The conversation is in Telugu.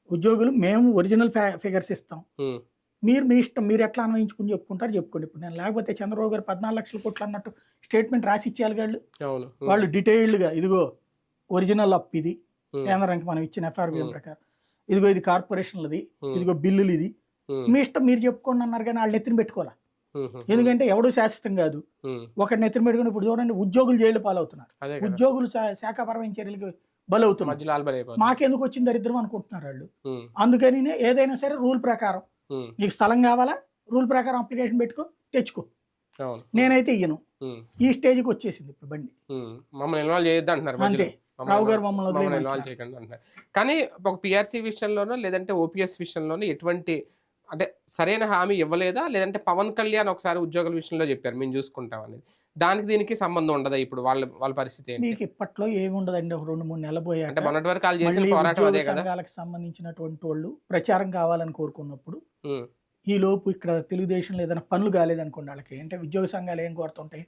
ఉద్యోగులు మేము ఒరిజినల్ ఫిగర్స్ ఇస్తాం. హ్మ్. మీరు మీ ఇష్టం. మీరు ఎట్లా అన్వయించుకుని చెప్పుకుంటారో చెప్పుకోండి. ఇప్పుడు నేను లేకపోతే చంద్రబాబు గారు 14,00,000 కోట్లు అన్నట్టు స్టేట్మెంట్ రాసి ఇచ్చేయాలిగా ఆళ్ళు. అవును. వాళ్ళు డీటెయిల్డ్‌గా ఇదిగో ఒరిజినల్ అప్ ఇది. హ్మ్. కేంద్రానికి మనం ఇచ్చిన ఎఫ్ఆర్‌బిఎం హ్మ్. ప్రకారం. ఇదిగో ఇది కార్పొరేషన్‌లది. హ్మ్. ఇదిగో బిల్లులు ఇది. హ్మ్. మీ ఇష్టం మీరు చెప్పుకోండి అన్నారు గానీ ఆళ్ళు నెత్తిన పెట్టుకోలా. హుహు. ఎందుకంటే ఎవడు శాశ్వతం కాదు. హ్మ్. ఒకటి నెత్తిన పెట్టుకొని ఇప్పుడు చూడండి ఉద్యోగులు జైలు పాలవుతున్నారు. అదే కదా! ఉద్యోగులు శాఖాపరమైన చర్యలకి బలవుతున్నారు. మధ్యలో ఆల్బరైపోతుంది. మాకెందుకు వచ్చింది దరిద్రం అనుకుంటున్నారు ఆళ్ళు. హ్మ్. అందుకనినే ఏదైనా సరే రూల్ ప్రకారం హ్మ్. నీకు స్థలం కావాలా? రూల్ ప్రకారం అప్లికేషన్ పెట్టుకో, తెచ్చుకో. అవును. నేనైతే ఇయ్యను. హ్మ్. ఈ స్టేజ్‌కి వచ్చేసింది ఇప్పుడు బండి. హ్మ్. మమ్మల్ని ఇన్వాల్వ్ చేయొద్దంటున్నారు అంతే. మధ్యలో. రావు గారు మమ్మల్ని ఇన్వాల్వ్ వదిలేయమంటున్నారు. చేయకండి అంటున్నారు. కానీ ఒక పీఆర్సీ విషయంలోనో, లేదంటే ఓపీఎస్ విషయంలోనో ఎటువంటి అంటే సరైన హామీ ఇవ్వలేదా? లేదంటే పవన్ కళ్యాణ్ ఒకసారి ఉద్యోగుల విషయంలో చెప్పారు మేము చూసుకుంటాం అనేది. దానికి దీనికి సంబంధం ఉండదా ఇప్పుడు వాళ్ళ వాళ్ళ పరిస్థితి ఏంటి? మీకు ఇప్పట్లో ఏముండదండి. ఒక 2, 3 నెలలు అంటే పోయాక మొన్నటి వరకు ఆళ్ళు చేసిన మళ్ళీ పోరాటం ఉద్యోగ అదే కదా! సంఘాలకు సంబంధించినటువంటోళ్ళు ప్రచారం కావాలని కోరుకున్నప్పుడు, హ్మ్. ఈలోపు ఇక్కడ తెలుగుదేశంలో ఏదైనా పనులు కాలేదనుకోండి ఆళ్ళకి. అంటే ఉద్యోగ సంఘాలు ఏం కోరుతుంటాయి?